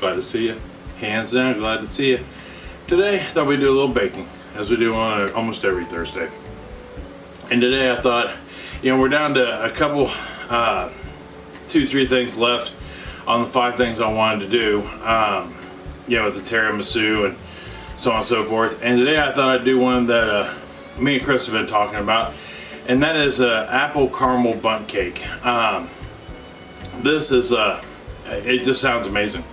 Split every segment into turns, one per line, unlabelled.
Glad to see you. Hands down, glad to see you. Today, I thought we'd do a little baking, as we do on almost every Thursday. And today I thought, we're down to a couple, 2-3 things left on the 5 things I wanted to do, with the tiramisu and so on and so forth. And today I thought I'd do one that me and Chris have been talking about, and that is apple caramel bundt cake. This is, it just sounds amazing.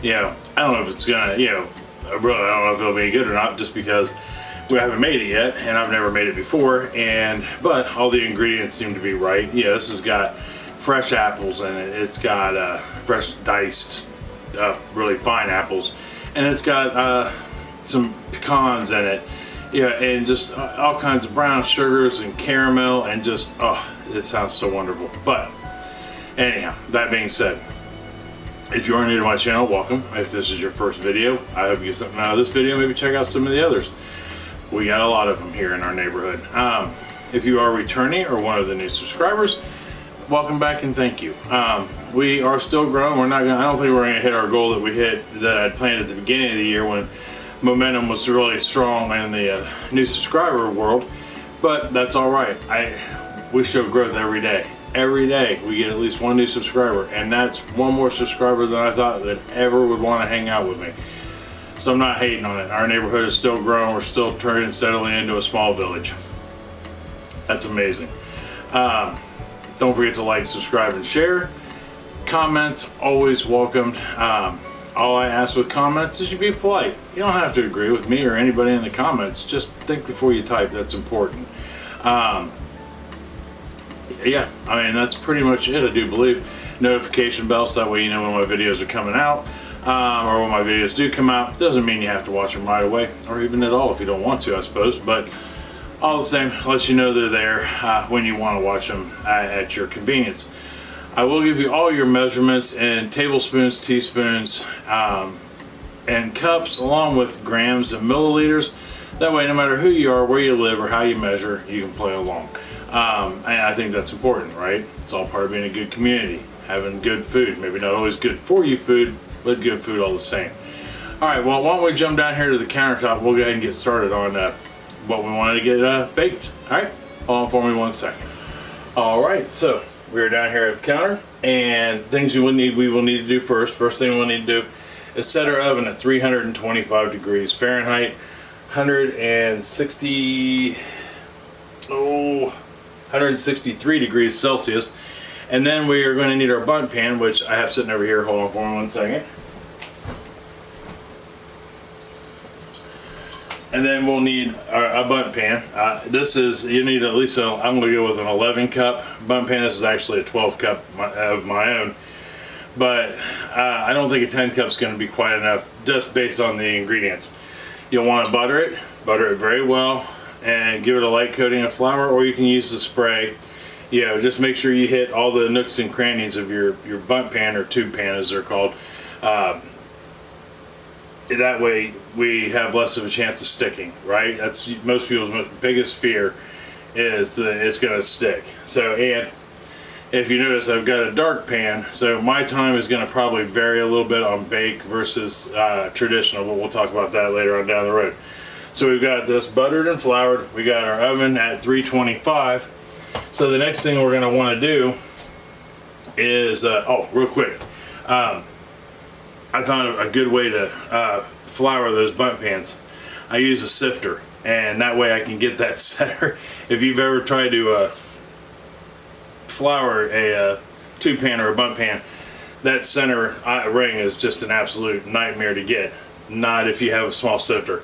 I don't know if it's gonna, really, I don't know if it'll be good or not, just because we haven't made it yet, and I've never made it before, but all the ingredients seem to be right. This has got fresh apples in it. It's got fresh diced, really fine apples, and it's got some pecans in it. And just all kinds of brown sugars and caramel, and just, it sounds so wonderful. But anyhow, that being said, if you are new to my channel, welcome. If this is your first video, I hope you get something out of this video. Maybe check out some of the others. We got a lot of them here in our neighborhood. If you are returning or one of the new subscribers, welcome back and thank you. We are still growing. I don't think we're gonna hit our goal that we hit, that I planned at the beginning of the year when momentum was really strong in the new subscriber world, but that's all right. We show growth every day. Every day we get at least one new subscriber, and that's one more subscriber than I thought that ever would want to hang out with me. So I'm not hating on it. Our neighborhood is still growing. We're still turning steadily into a small village. That's amazing. Don't forget to like, subscribe, and share. Comments always welcomed. All I ask with comments is you be polite. You don't have to agree with me or anybody in the comments. Just think before you type. That's important. That's pretty much it. I do believe notification bell, so that way you know when my videos are coming out, or when my videos do come out. Doesn't mean you have to watch them right away, or even at all if you don't want to, I suppose. But all the same, lets you know they're there when you want to watch them at your convenience. I will give you all your measurements in tablespoons, teaspoons, and cups, along with grams and milliliters. That way, no matter who you are, where you live, or how you measure, you can play along. And I think that's important, right? It's all part of being a good community, having good food. Maybe not always good for you food, but good food all the same. All right, well, why don't we jump down here to the countertop? We'll go ahead and get started on what we wanted to get baked. All right, hold on for me 1 second. All right, so we're down here at the counter, and things we will need to do first. First thing we'll need to do is set our oven at 325 degrees Fahrenheit, 163 degrees Celsius. And then we are going to need our bundt pan, which I have sitting over here. Hold on for me 1 second. And then we'll need a bundt pan. You need at least, I'm going to go with an 11 cup bundt pan. This is actually a 12 cup of my own. But I don't think a 10 cup is going to be quite enough, just based on the ingredients. You'll want to butter it very well, and give it a light coating of flour, or you can use the spray. Just make sure you hit all the nooks and crannies of your bundt pan, or tube pan as they're called. That way we have less of a chance of sticking, right? That's most people's biggest fear, is that it's going to stick. So, and if you notice, I've got a dark pan, so my time is going to probably vary a little bit on bake versus traditional, but we'll talk about that later on down the road. So we've got this buttered and floured. We got our oven at 325. So the next thing we're going to want to do is, real quick, I found a good way to flour those bundt pans. I use a sifter, and that way I can get that center. If you've ever tried to flour a tube pan or a bundt pan, that center ring is just an absolute nightmare to get. Not if you have a small sifter.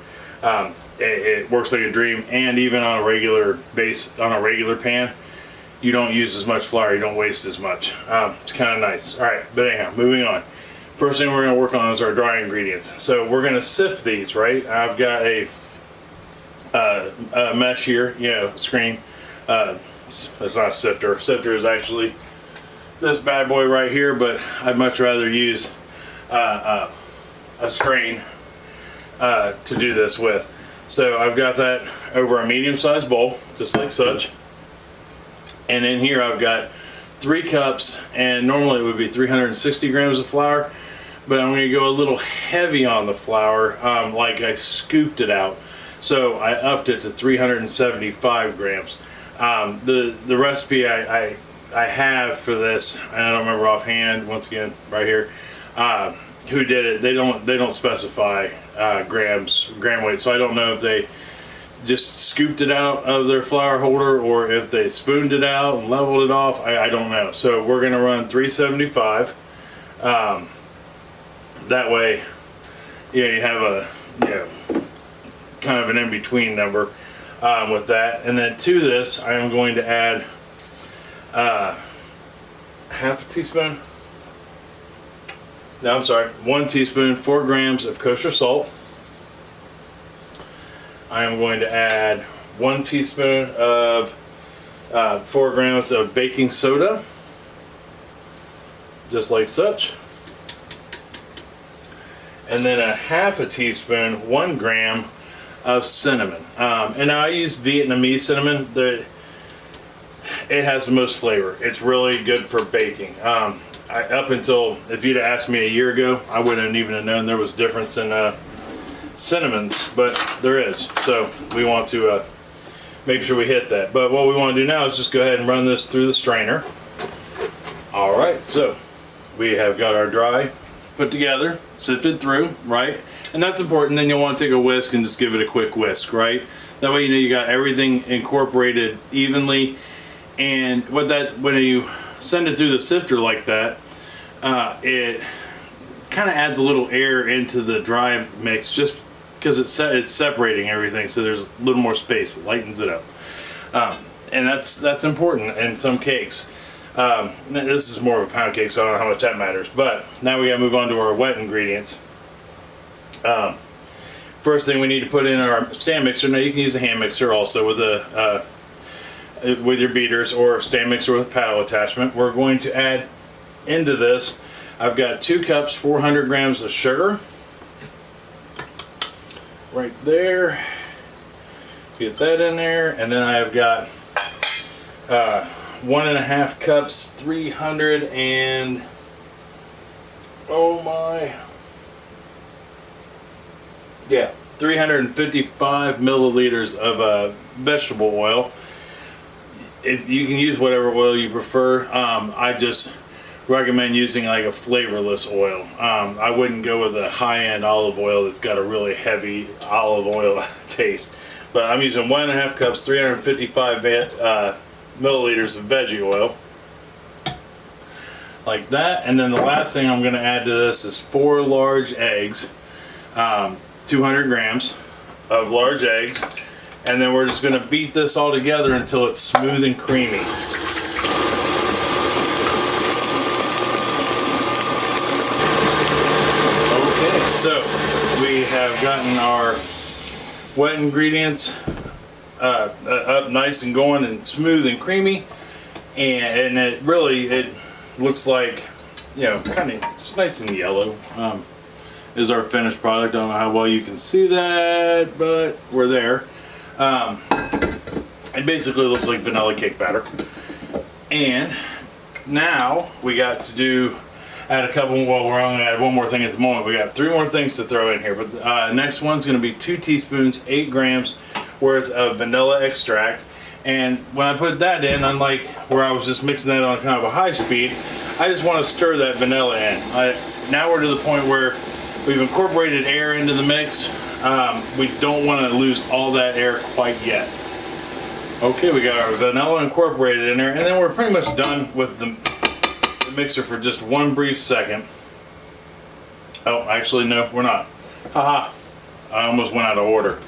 It works like a dream, and even on a regular pan, you don't use as much flour, you don't waste as much. It's kind of nice. All right, but anyhow, moving on. First thing we're going to work on is our dry ingredients. So we're going to sift these, right? I've got a mesh here, screen. It's not a sifter. Sifter is actually this bad boy right here, but I'd much rather use a strain to do this with. So I've got that over a medium-sized bowl, just like such. And in here I've got 3 cups, and normally it would be 360 grams of flour, but I'm going to go a little heavy on the flour, like I scooped it out. So I upped it to 375 grams. The recipe I have for this, and I don't remember offhand, once again, right here, who did it. They don't specify gram weight, so I don't know if they just scooped it out of their flour holder or if they spooned it out and leveled it off. I don't know. So we're gonna run 375. That way, you have a kind of an in-between number with that. And then to this, I am going to add half a teaspoon. No, I'm sorry, 1 teaspoon, 4 grams of kosher salt. I am going to add 1 teaspoon of 4 grams of baking soda, just like such. And then a half a teaspoon, 1 gram of cinnamon. And now I use Vietnamese cinnamon. It has the most flavor. It's really good for baking. Up until, if you'd asked me a year ago, I wouldn't even have known there was difference in cinnamons, but there is. So we want to make sure we hit that. But what we want to do now is just go ahead and run this through the strainer. All right, so we have got our dry put together, sifted through, right? And that's important. Then you'll want to take a whisk and just give it a quick whisk, right? That way you got everything incorporated evenly. And when you send it through the sifter like that, it kind of adds a little air into the dry mix just because it's separating everything, so there's a little more space. It lightens it up, and that's important in some cakes. This is more of a pound cake, so I don't know how much that matters. But now we gotta move on to our wet ingredients. First thing we need to put in our stand mixer. Now you can use a hand mixer also with your beaters, or stand mixer with paddle attachment. We're going to add into this, I've got 2 cups, 400 grams of sugar. Right there. Get that in there. And then I've got 1.5 cups, 300 and, oh my, yeah, 355 milliliters of vegetable oil. If you can use whatever oil you prefer, I just recommend using like a flavorless oil. I wouldn't go with a high-end olive oil that's got a really heavy olive oil taste. But I'm using 1.5 cups, 355 milliliters of veggie oil, like that. And then the last thing I'm going to add to this is 4 large eggs, 200 grams of large eggs. And then we're just going to beat this all together until it's smooth and creamy. Okay, so we have gotten our wet ingredients up nice and going and smooth and creamy. And it looks like, kind of just nice and yellow. Is our finished product. I don't know how well you can see that, but we're there. It basically looks like vanilla cake batter. And now we got to add a couple, well, we're only gonna add one more thing at the moment. We got 3 more things to throw in here, but next one's gonna be 2 teaspoons, 8 grams worth of vanilla extract. And when I put that in, unlike where I was just mixing that on kind of a high speed, I just want to stir that vanilla in. Now we're to the point where we've incorporated air into the mix. We don't want to lose all that air quite yet. Okay, we got our vanilla incorporated in there, and then we're pretty much done with the mixer for just one brief second. Oh, actually, no, we're not. Haha, I almost went out of order.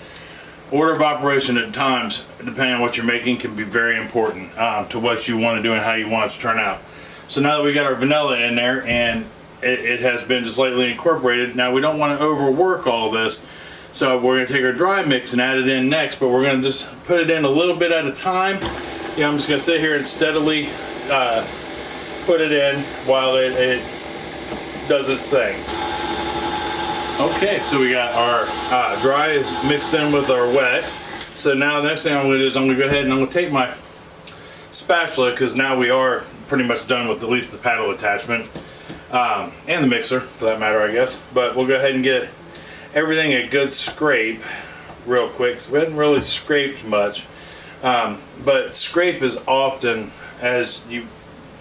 Order of operation at times, depending on what you're making, can be very important to what you want to do and how you want it to turn out. So now that we got our vanilla in there and it has been just lightly incorporated, now we don't want to overwork all of this. So we're going to take our dry mix and add it in next, but we're going to just put it in a little bit at a time. I'm just going to sit here and steadily put it in while it does its thing. Okay, so we got our dry is mixed in with our wet. So now the next thing I'm going to do is I'm going to go ahead and I'm going to take my spatula, because now we are pretty much done with at least the paddle attachment. and the mixer for that matter, I guess. But we'll go ahead and get everything a good scrape real quick. So we haven't really scraped much, but scrape as often as you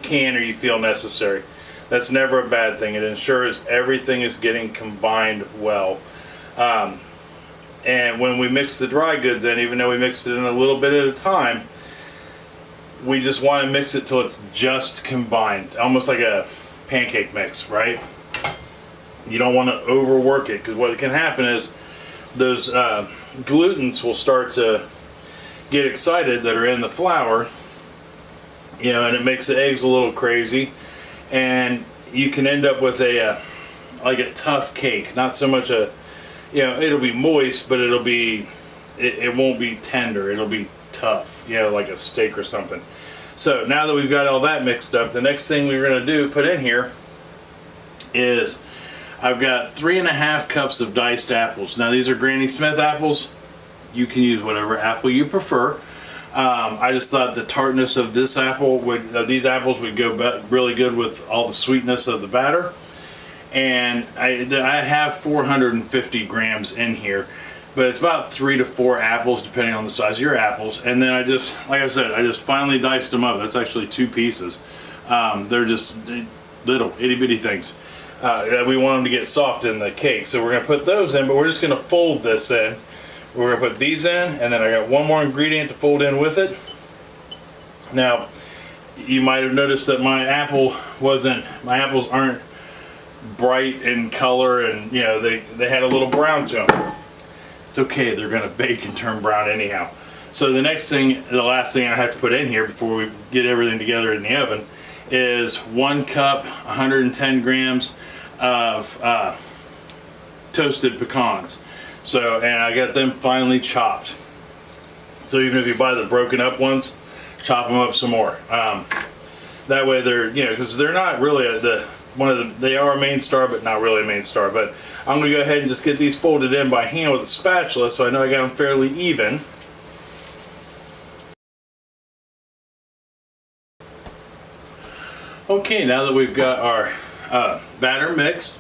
can or you feel necessary. That's never a bad thing. It ensures everything is getting combined well. And when we mix the dry goods in, even though we mix it in a little bit at a time, we just want to mix it till it's just combined, almost like a pancake mix, right? You don't want to overwork it, because what can happen is those glutens will start to get excited that are in the flour, you know, and it makes the eggs a little crazy, and you can end up with a like a tough cake. Not so much a, you know, it'll be moist, but it'll be, it won't be tender. It'll be tough, you know, like a steak or something. So now that we've got all that mixed up, the next thing we're going to do, put in here, is I've got 3.5 cups of diced apples. Now these are Granny Smith apples. You can use whatever apple you prefer. I just thought the tartness of this apple would, these apples would go really good with all the sweetness of the batter. And I have 450 grams in here, but it's about 3 to 4 apples depending on the size of your apples. And then I just, like I said, I just finely diced them up. That's actually 2 pieces. They're just little itty bitty things. We want them to get soft in the cake, so we're going to put those in, but we're just going to fold this in. We're going to put these in, and then I got one more ingredient to fold in with it. Now, you might have noticed that my apples aren't bright in color, and you know, they had a little brown to them. It's okay, they're going to bake and turn brown anyhow. So the last thing I have to put in here before we get everything together in the oven is 1 cup, 110 grams of toasted pecans. So, and I got them finely chopped. So even if you buy the broken up ones, chop them up some more. That way they're, you know, because they're not really they are a main star, but not really a main star. But I'm going to go ahead and just get these folded in by hand with a spatula, so I know I got them fairly even. Okay, now that we've got our batter mixed,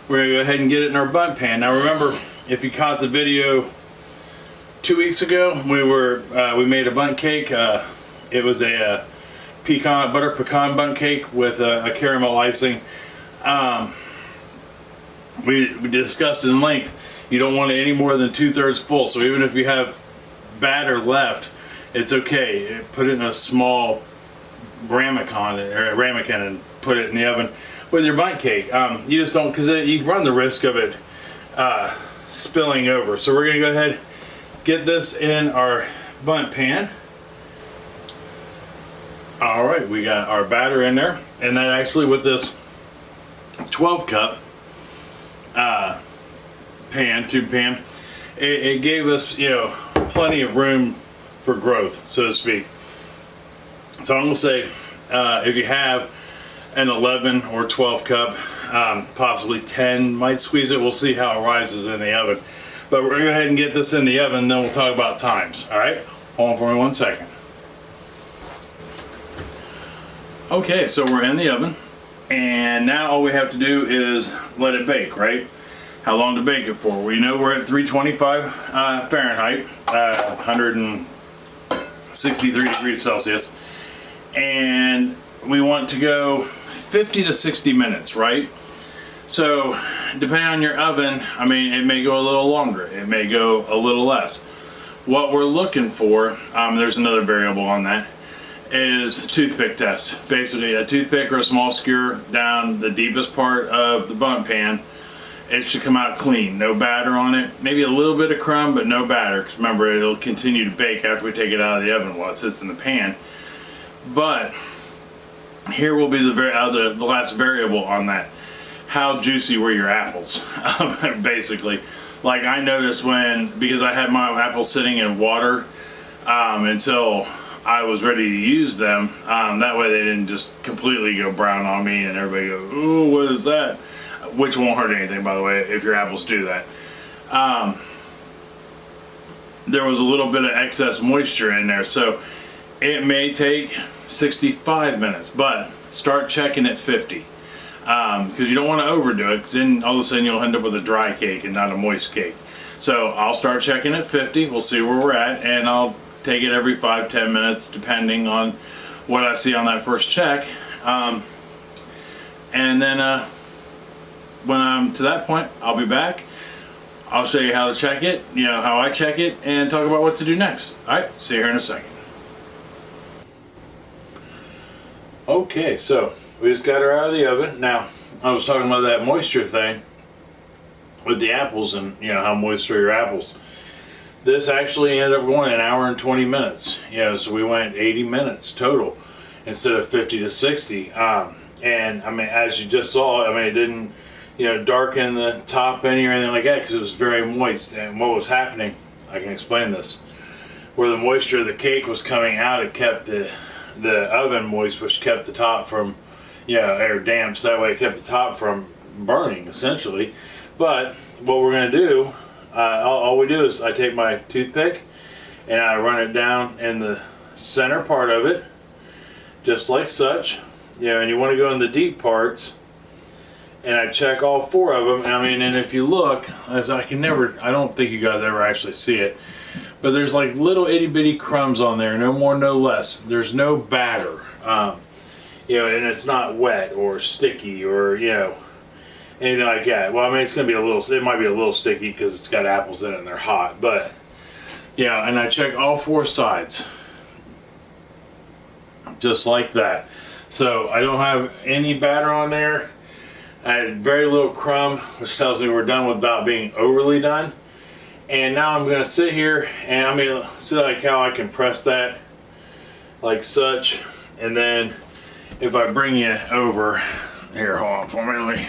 we're going to go ahead and get it in our bundt pan. Now remember, if you caught the video 2 weeks ago, we made a bundt cake. It was a butter pecan bundt cake with a caramel icing. We discussed in length, you don't want it any more than 2/3 full. So even if you have batter left, it's okay. Put it in a small ramekin and put it in the oven with your bundt cake. You just don't, because you run the risk of it spilling over. So we're going to go ahead, get this in our bundt pan. All right, we got our batter in there, and that actually, with this 12 cup tube pan, it gave us, you know, plenty of room for growth, so to speak. So I'm gonna say, if you have an 11 or 12 cup, possibly 10, might squeeze it. We'll see how it rises in the oven. But we're gonna go ahead and get this in the oven, then we'll talk about times. All right, hold on for me 1 second. Okay, so we're in the oven, and now all we have to do is let it bake, right? How long to bake it for? We know we're at 325 Fahrenheit, 163 degrees Celsius, and we want to go 50 to 60 minutes, right? So depending on your oven, I mean, it may go a little longer, it may go a little less. What we're looking for, there's another variable on that, is toothpick test. Basically a toothpick or a small skewer down the deepest part of the bundt pan. It should come out clean, no batter on it, maybe a little bit of crumb, but no batter, because remember, it'll continue to bake after we take it out of the oven while it sits in the pan. But here will be the last variable on that. How juicy were your apples? Basically, like I noticed because I had my apples sitting in water until I was ready to use them, that way they didn't just completely go brown on me and everybody go, ooh, what is that? Which won't hurt anything, by the way, if your apples do that. There was a little bit of excess moisture in there, so it may take 65 minutes, but start checking at 50. because you don't want to overdo it, because then all of a sudden you'll end up with a dry cake and not a moist cake. So I'll start checking at 50. We'll see where we're at, and I'll take it every 5-10 minutes depending on what I see on that first check. And then when I'm to that point, I'll be back. I'll show you how to check it, how I check it, and talk about what to do next. Alright, see you here in a second. Okay, so we just got her out of the oven. Now, I was talking about that moisture thing with the apples and how moist are your apples. This actually ended up going an hour and 20 minutes. So we went 80 minutes total instead of 50 to 60. And I mean, as you just saw, I mean, it didn't darken the top any or anything like that because it was very moist. And what was happening, I can explain this. Where the moisture of the cake was coming out, it kept the oven moist, which kept the top from, air damp, so that way it kept the top from burning, essentially. But what we're going to do, all we do is I take my toothpick and I run it down in the center part of it, just like such. And you want to go in the deep parts, and I check all 4 of them. I mean, and if you look, as I don't think you guys ever actually see it, but there's like little itty bitty crumbs on there, no more, no less. There's no batter, and it's not wet or sticky or anything like that. Well, I mean, it might be a little sticky because it's got apples in it and they're hot, but and I check all 4 sides, just like that. So I don't have any batter on there. I had very little crumb, which tells me we're done without being overly done. And now I'm gonna sit here and I'm gonna see like how I can press that like such. And then if I bring you over here, hold on for me, let me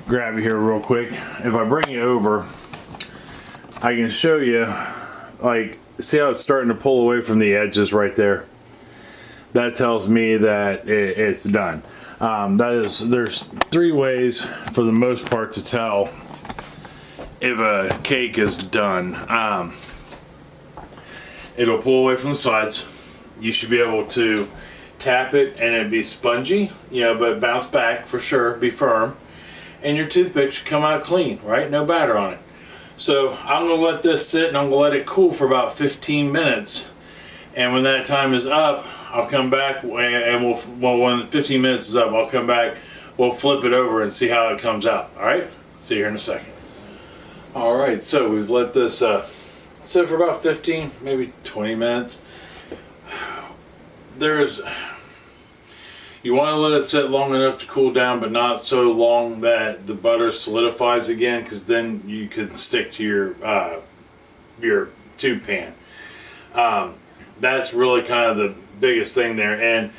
grab you here real quick. If I bring you over, I can show you, like, see how it's starting to pull away from the edges right there? That tells me that it's done. There's 3 ways for the most part to tell if a cake is done. It'll pull away from the sides. You should be able to tap it and it'd be spongy, but bounce back for sure, be firm. And your toothpick should come out clean, right? No batter on it. So I'm gonna let this sit and I'm gonna let it cool for about 15 minutes. And when that time is up, I'll come back and when 15 minutes is up, I'll come back, we'll flip it over and see how it comes out. All right, see you here in a second. All right, so we've let this sit for about 15, maybe 20 minutes. You want to let it sit long enough to cool down, but not so long that the butter solidifies again, because then you could stick to your tube pan. That's really kind of the biggest thing there. And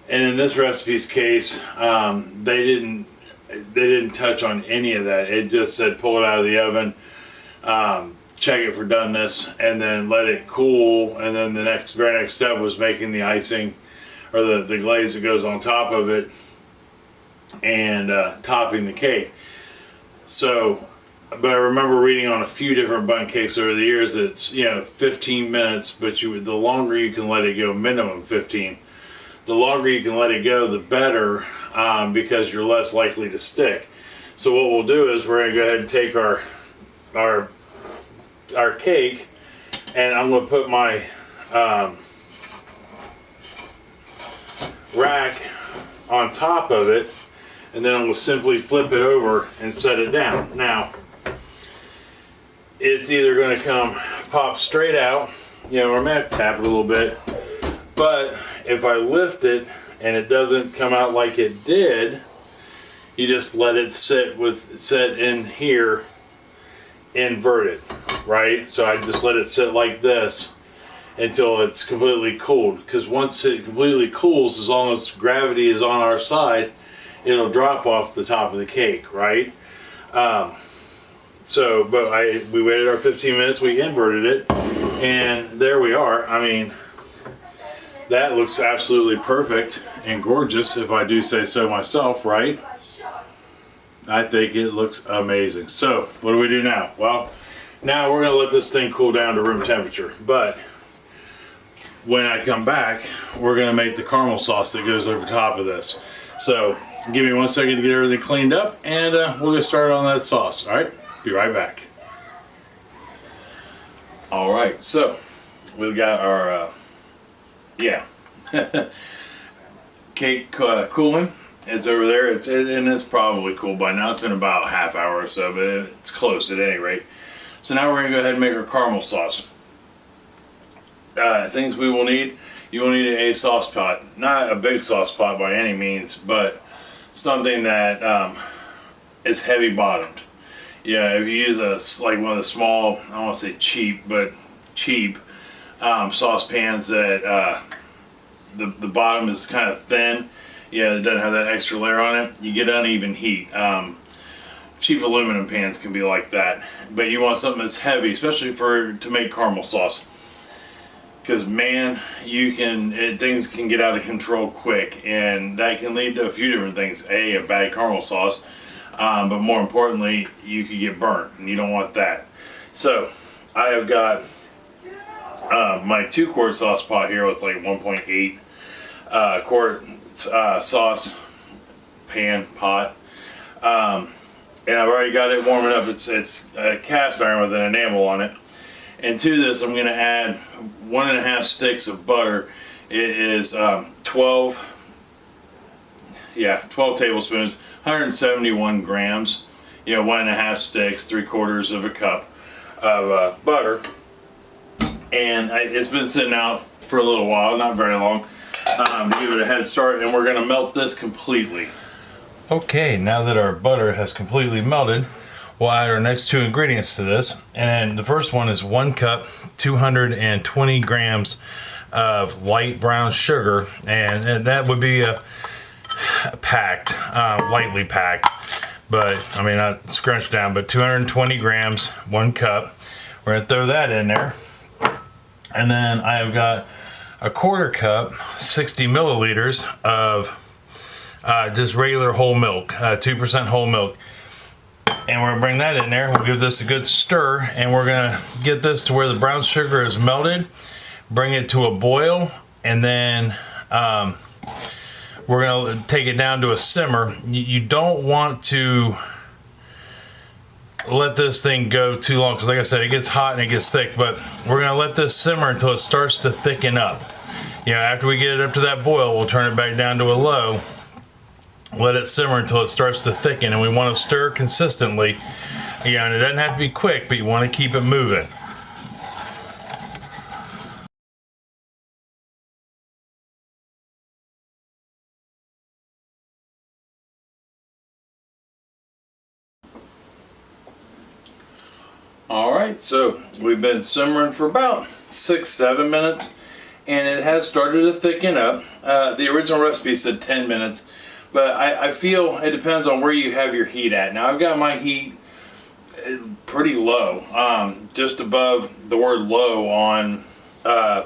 in this recipe's case, they didn't touch on any of that. It just said pull it out of the oven, check it for doneness, and then let it cool. And then the very next step was making the icing, or the glaze that goes on top of it, and topping the cake. So, but I remember reading on a few different bundt cakes over the years that it's 15 minutes, but the longer you can let it go, minimum 15. The longer you can let it go, the better, because you're less likely to stick. So what we'll do is we're gonna go ahead and take our cake, and I'm gonna put my rack on top of it, and then I'm gonna simply flip it over and set it down. Now, it's either gonna pop straight out, or I may have to tap it a little bit, but if I lift it and it doesn't come out like it did, you just let it sit in here inverted, right? So I just let it sit like this until it's completely cooled, because once it completely cools, as long as gravity is on our side, it'll drop off the top of the cake, right? We waited our 15 minutes, we inverted it, and there we are. I mean, that looks absolutely perfect and gorgeous, if I do say so myself, right? I think it looks amazing. So what do we do now? Well, now we're gonna let this thing cool down to room temperature, but when I come back, we're gonna make the caramel sauce that goes over top of this. So Give me 1 second to get everything cleaned up, and we'll get started on that sauce. All right, be right back. All right, so we've got our cake cooling. It's over there. And it's probably cool by now. It's been about a half hour or so, but it's close at any rate. So now we're gonna go ahead and make our caramel sauce. Things we will need. You will need a sauce pot, not a big sauce pot by any means, but something that is heavy bottomed. Yeah, if you use like one of the small, I don't want to say cheap, but cheap saucepans that the bottom is kind of thin, yeah, it doesn't have that extra layer on it, you get uneven heat. Cheap aluminum pans can be like that, but you want something that's heavy, especially to make caramel sauce. Because man, things can get out of control quick, and that can lead to a few different things. A bad caramel sauce, but more importantly, you could get burnt, and you don't want that. So I have got my 2-quart sauce pot here. It's like 1.8 quart sauce pan pot, and I've already got it warming up. It's a cast iron with an enamel on it. And to this, I'm going to add 1.5 sticks of butter. It is 12 tablespoons, 171 grams. 1.5 sticks, 3/4 of a cup of butter. And it's been sitting out for a little while, not very long, to give it a head start. And we're going to melt this completely. Okay, now that our butter has completely melted, we'll add our next 2 ingredients to this, and the first one is 1 cup, 220 grams of light brown sugar, and that would be packed, lightly packed, but I mean not scrunched down, but 220 grams, 1 cup. We're gonna throw that in there, and then I have got a 1/4 cup, 60 milliliters of just regular whole milk, 2% whole milk. And we're gonna bring that in there. We'll give this a good stir, and we're gonna get this to where the brown sugar is melted, bring it to a boil, and then we're gonna take it down to a simmer. You don't want to let this thing go too long, because like I said, it gets hot and it gets thick, but we're gonna let this simmer until it starts to thicken up. After we get it up to that boil, we'll turn it back down to a low, let it simmer until it starts to thicken, and we want to stir consistently. And it doesn't have to be quick, but you want to keep it moving. Alright, so we've been simmering for about 6-7 minutes, and it has started to thicken up. The original recipe said 10 minutes. But I feel it depends on where you have your heat at. Now I've got my heat pretty low, just above the word low on my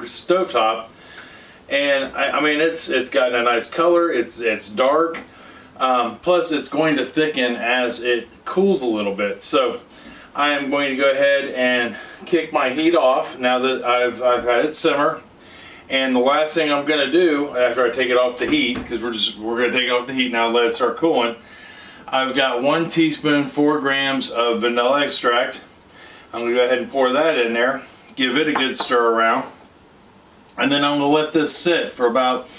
stovetop, and I mean it's gotten a nice color. It's dark, plus it's going to thicken as it cools a little bit. So I am going to go ahead and kick my heat off now that I've had it simmer. And the last thing I'm going to do after I take it off the heat, because we're going to take it off the heat now, let it start cooling. I've got 1 teaspoon, 4 grams of vanilla extract. I'm going to go ahead and pour that in there, give it a good stir around, and then I'm going to let this sit for about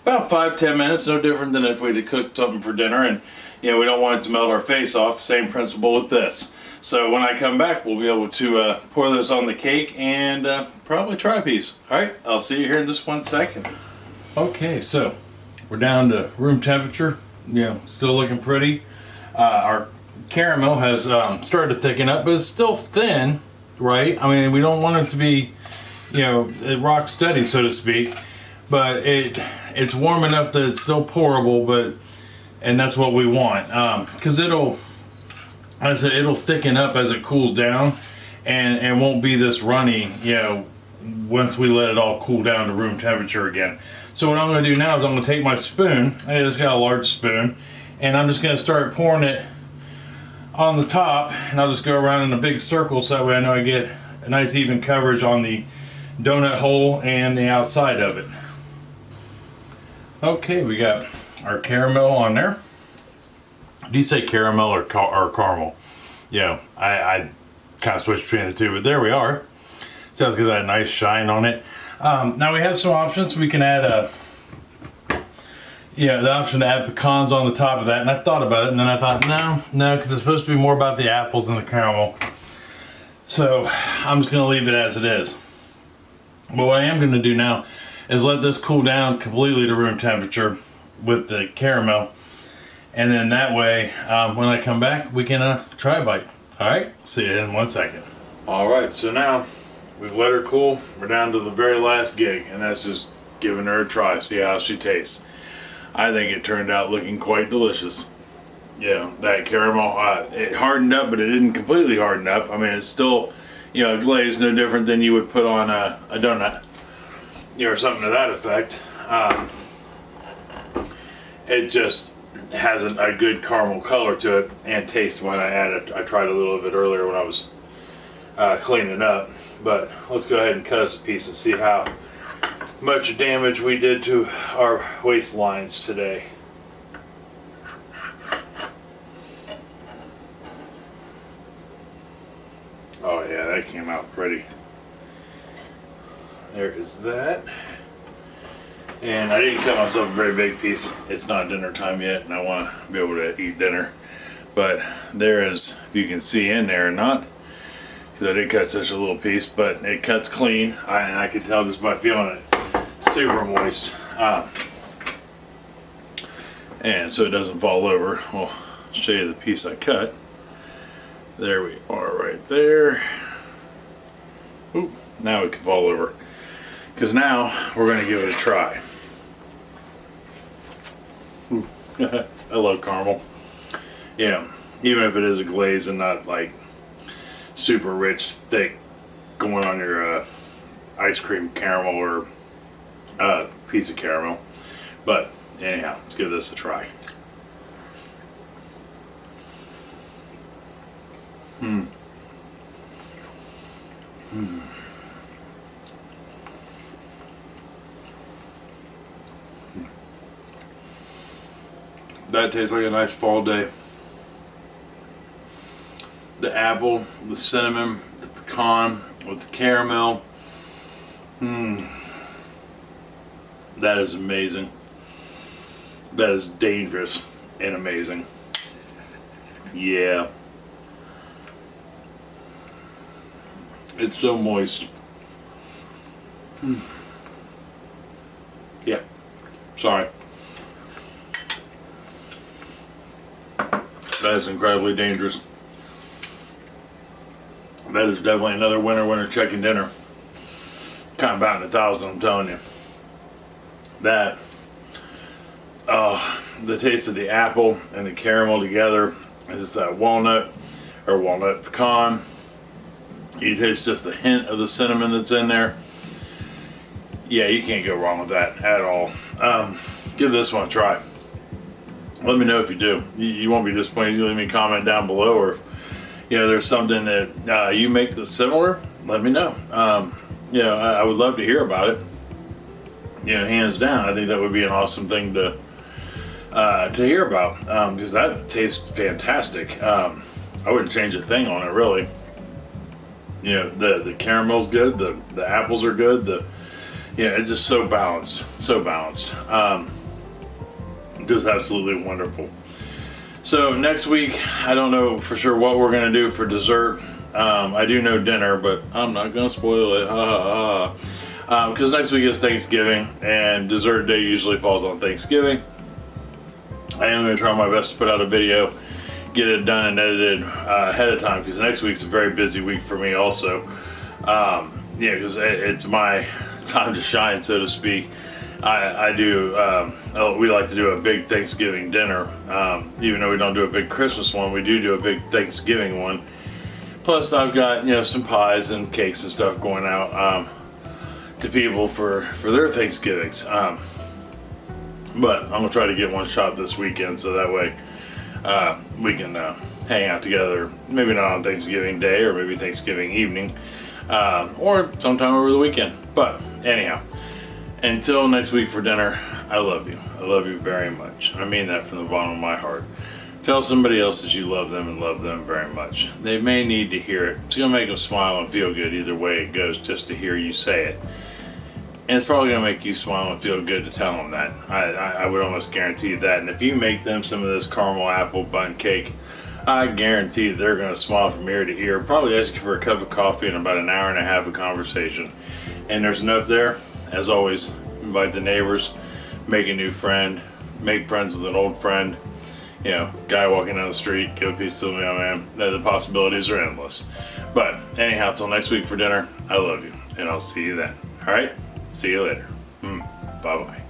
5-10 minutes. No different than if we had cooked something for dinner, and we don't want it to melt our face off. Same principle with this. So when I come back, we'll be able to pour this on the cake and probably try a piece. All right, I'll see you here in just 1 second. Okay, so we're down to room temperature. Still looking pretty. Our caramel has started to thicken up, but it's still thin, right? I mean, we don't want it to be, rock steady, so to speak. But it's warm enough that it's still pourable, and that's what we want, because it'll thicken up as it cools down, and won't be this runny, once we let it all cool down to room temperature again. So what I'm going to do now is I'm going to take my spoon. I just got a large spoon, and I'm just going to start pouring it on the top, and I'll just go around in a big circle so that way I know I get a nice even coverage on the donut hole and the outside of it. Okay, we got our caramel on there. Do you say caramel or caramel? Yeah, I kind of switched between the two, but there we are. So let's get that nice shine on it. Now we have some options. We can add the option to add pecans on the top of that. And I thought about it, and then I thought, no, because it's supposed to be more about the apples than the caramel. So I'm just gonna leave it as it is. But what I am gonna do now is let this cool down completely to room temperature with the caramel. And then that way, when I come back, we can try a bite. All right, see you in 1 second. All right, so now we've let her cool. We're down to the very last gig, and that's just giving her a try, see how she tastes. I think it turned out looking quite delicious. Yeah, that caramel, it hardened up, but it didn't completely harden up. I mean, it's still, glazed, no different than you would put on a donut, or something to that effect. It just has a good caramel color to it and taste when I add it. I tried a little of it earlier when I was cleaning up, but let's go ahead and cut us a piece and see how much damage we did to our waistlines today. Oh yeah, that came out pretty. There is that. And I didn't cut myself a very big piece. It's not dinner time yet, and I want to be able to eat dinner. But there is, if you can see in there, not because I did cut such a little piece, but it cuts clean. And I can tell just by feeling it, super moist. And so it doesn't fall over. I'll show you the piece I cut. There we are, right there. Ooh, now it can fall over. Because now we're going to give it a try. I love caramel. Yeah, even if it is a glaze and not like super rich, thick, going on your ice cream caramel or piece of caramel. But anyhow, let's give this a try. That tastes like a nice fall day. The apple, the cinnamon, the pecan with the caramel. That is amazing. That is dangerous and amazing. Yeah. It's so moist. Yeah. Sorry. That is incredibly dangerous. That is definitely another winner chicken dinner. Kind of batting 1,000, I'm telling you. That, the taste of the apple and the caramel together, is that walnut pecan. You taste just a hint of the cinnamon that's in there. Yeah, you can't go wrong with that at all. Give this one a try. Let me know if you do. You won't be disappointed. You leave me a comment down below, or if there's something that you make that's similar, let me know. I would love to hear about it. Hands down, I think that would be an awesome thing to hear about, because that tastes fantastic. I wouldn't change a thing on it, really. The caramel's good, the apples are good, it's just so balanced, just absolutely wonderful. So next week, I don't know for sure what we're gonna do for dessert. I do know dinner, but I'm not gonna spoil it. Because next week is Thanksgiving, and dessert day usually falls on Thanksgiving. I am gonna try my best to put out a video, get it done and edited ahead of time, because next week's a very busy week for me also. Because it's my time to shine, so to speak. We like to do a big Thanksgiving dinner. Even though we don't do a big Christmas one, we do a big Thanksgiving one. Plus I've got, some pies and cakes and stuff going out to people for their Thanksgivings. But I'm gonna try to get one shot this weekend, so that way we can hang out together, maybe not on Thanksgiving Day, or maybe Thanksgiving evening, or sometime over the weekend. But anyhow, until next week for dinner, I love you. I love you very much. I mean that from the bottom of my heart. Tell somebody else that you love them and love them very much. They may need to hear it. It's going to make them smile and feel good either way it goes, just to hear you say it. And it's probably going to make you smile and feel good to tell them that. I would almost guarantee that. And if you make them some of this caramel apple bun cake, I guarantee that they're going to smile from ear to ear. Probably ask you for a cup of coffee and about an hour and a half of conversation. And there's enough there. As always, invite the neighbors, make a new friend, make friends with an old friend. You know, guy walking down the street, give a piece to the mailman. The possibilities are endless. But anyhow, till next week for dinner, I love you. And I'll see you then. All right? See you later. Bye-bye.